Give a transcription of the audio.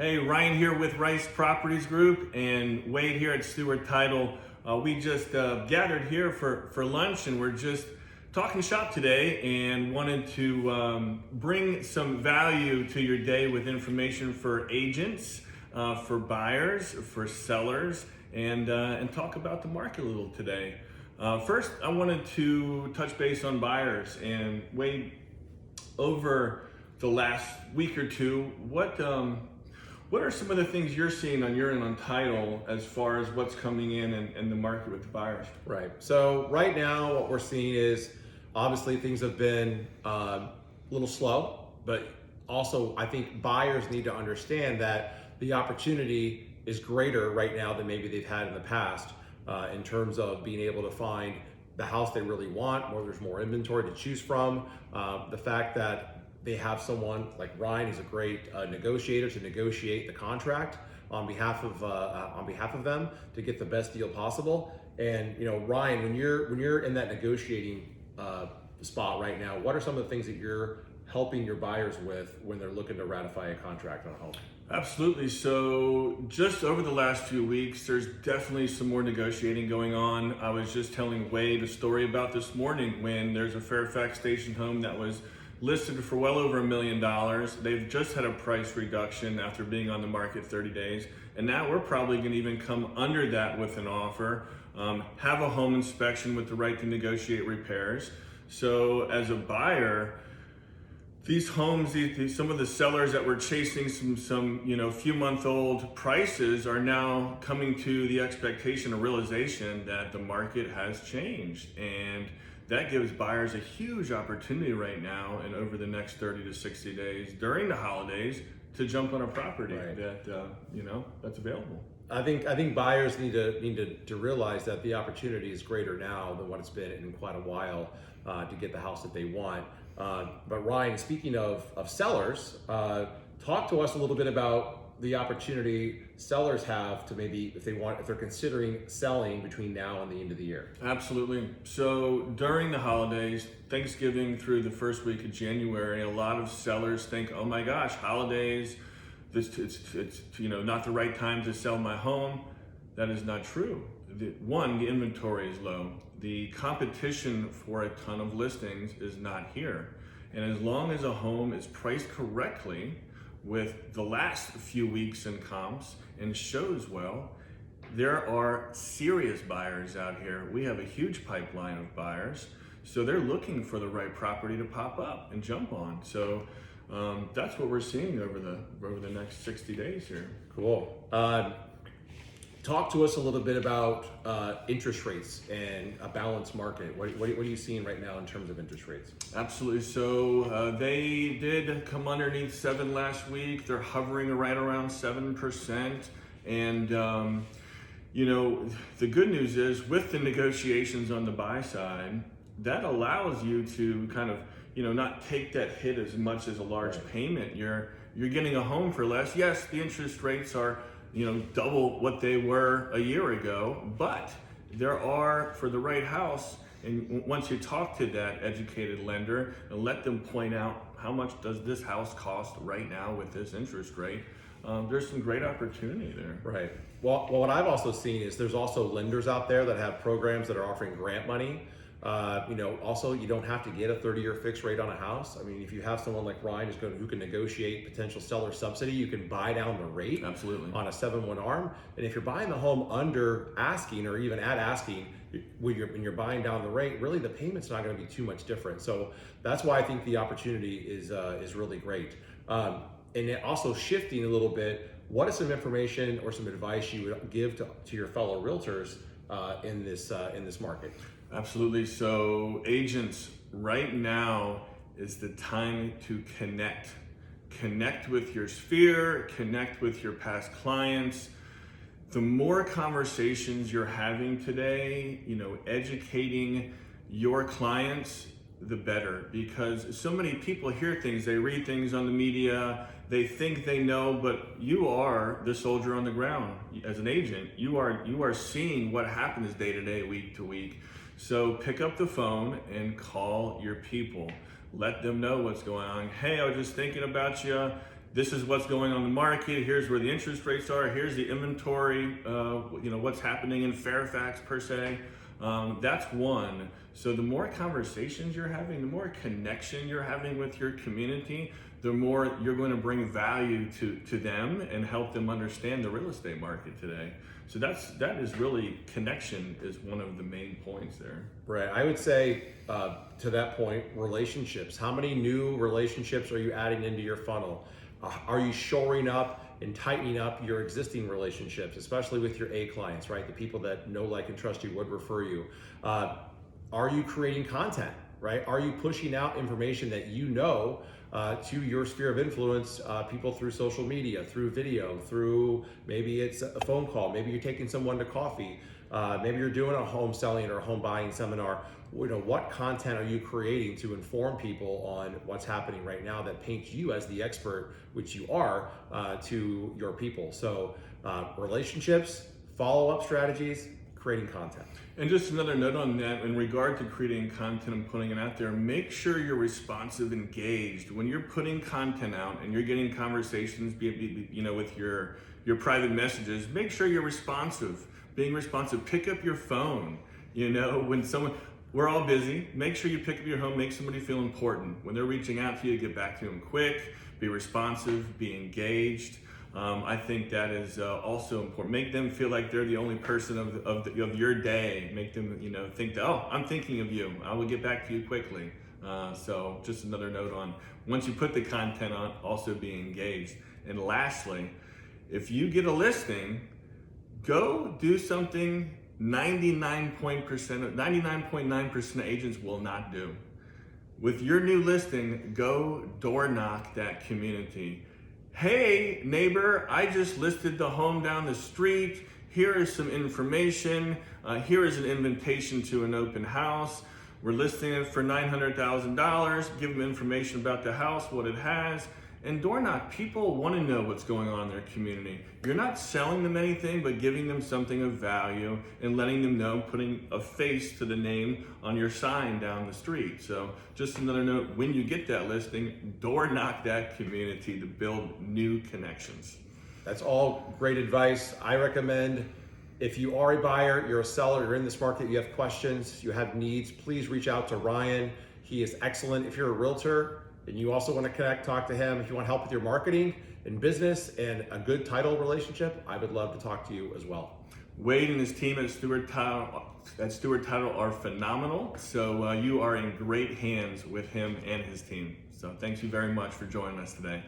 Hey, Ryan here with Rice Properties Group and Wade here at Stewart Title. We just gathered here for lunch, and we're just talking shop today and wanted to bring some value to your day with information for agents, for buyers, for sellers, and talk about the market a little today. First, I wanted to touch base on buyers. And Wade, over the last week or two, what are some of the things you're seeing on your end on title as far as what's coming in and the market with the buyers? Right. So right now, what we're seeing is obviously things have been a little slow, but also I think buyers need to understand that the opportunity is greater right now than maybe they've had in the past in terms of being able to find the house they really want, where there's more inventory to choose from. The fact that they have someone like Ryan who's a great negotiator to negotiate the contract on behalf of them to get the best deal possible. And Ryan, when you're in that negotiating spot right now, what are some of the things that you're helping your buyers with when they're looking to ratify a contract on a home? Absolutely. So just over the last few weeks, there's definitely some more negotiating going on. I was just telling Wade a story about this morning when there's a Fairfax station home that was listed for well over $1 million. They've just had a price reduction after being on the market 30 days. And now we're probably going to even come under that with an offer, have a home inspection with the right to negotiate repairs. So as a buyer, these homes, some of the sellers that were chasing some few month old prices are now coming to the expectation or realization that the market has changed. And that gives buyers a huge opportunity right now and over the next 30 to 60 days during the holidays to jump on a property that's available. I think buyers need to realize that the opportunity is greater now than what it's been in quite a while to get the house that they want. But Ryan, speaking of sellers, talk to us a little bit about the opportunity sellers have to maybe, if they're considering selling between now and the end of the year. Absolutely. So during the holidays, Thanksgiving through the first week of January, a lot of sellers think, oh my gosh, holidays, it's not the right time to sell my home. That is not true. The inventory is low. The competition for a ton of listings is not here. And as long as a home is priced correctly with the last few weeks in comps and shows well, there are serious buyers out here. We have a huge pipeline of buyers. So they're looking for the right property to pop up and jump on. So that's what we're seeing over the next 60 days here. Cool. Talk to us a little bit about interest rates and a balanced market. What are you seeing right now in terms of interest rates? Absolutely. So they did come underneath 7 last week. They're hovering right around 7%. And the good news is with the negotiations on the buy side, that allows you to kind of not take that hit as much as a large payment. You're getting a home for less. Yes, the interest rates are double what they were a year ago, but there are, for the right house, and once you talk to that educated lender and let them point out how much does this house cost right now with this interest rate, there's some great opportunity there. Right. Well, what I've also seen is there's also lenders out there that have programs that are offering grant money. Also, you don't have to get a 30-year fixed rate on a house. I mean, if you have someone like Ryan who can negotiate potential seller subsidy, you can buy down the rate. Absolutely. On a 7/1 ARM. And if you're buying the home under asking or even at asking, when you're buying down the rate, really the payment's not going to be too much different. So that's why I think the opportunity is really great. And it also shifting a little bit, what is some information or some advice you would give to your fellow realtors in this market? Absolutely. So agents, right now is the time to connect with your sphere, connect with your past clients. The more conversations you're having today, educating your clients, the better, because so many people hear things, they read things on the media, they think they know, but you are the soldier on the ground. As an agent, you are seeing what happens day to day, week to week. So pick up the phone and call your people. Let them know what's going on. Hey, I was just thinking about you. this is what's going on in the market. Here's where the interest rates are. Here's the inventory. What's happening in Fairfax per se. That's one. So the more conversations you're having, the more connection you're having with your community, the more you're going to bring value to them and help them understand the real estate market today. So that is really, connection is one of the main points there. Right. I would say to that point, relationships. How many new relationships are you adding into your funnel? Are you shoring up and tightening up your existing relationships, especially with your A clients, right? The people that know, like, and trust you would refer you. Are you creating content, right? Are you pushing out information that you know to your sphere of influence, people through social media, through video, through maybe it's a phone call, maybe you're taking someone to coffee, maybe you're doing a home selling or a home buying seminar. What content are you creating to inform people on what's happening right now that paints you as the expert, which you are, to your people? So relationships, follow-up strategies, creating content. And just another note on that, in regard to creating content and putting it out there, make sure you're responsive, engaged. When you're putting content out and you're getting conversations, with your private messages, make sure you're responsive. Being responsive, pick up your phone. When someone, we're all busy, make sure you pick up your phone, make somebody feel important. When they're reaching out to you, get back to them quick, be responsive, be engaged. I think that is also important. Make them feel like they're the only person of your day. Make them, think that, oh, I'm thinking of you. I will get back to you quickly. So just another note on, once you put the content on, also be engaged. And lastly, if you get a listing, go do something 99.9% of agents will not do. With your new listing, go door knock that community. Hey neighbor, I just listed the home down the street. Here is some information. Here is an invitation to an open house. We're listing it for $900,000. Give them information about the house, what it has. And door knock, people want to know what's going on in their community. You're not selling them anything, but giving them something of value and letting them know, putting a face to the name on your sign down the street. So just another note, when you get that listing, door knock that community to build new connections. That's all great advice. I recommend, if you are a buyer, you're a seller, you're in this market, you have questions, you have needs, please reach out to Ryan. He is excellent. If you're a realtor and you also want to connect, talk to him. If you want help with your marketing and business and a good title relationship, I would love to talk to you as well. Wade and his team at Stewart Title are phenomenal. So you are in great hands with him and his team. So thanks you very much for joining us today.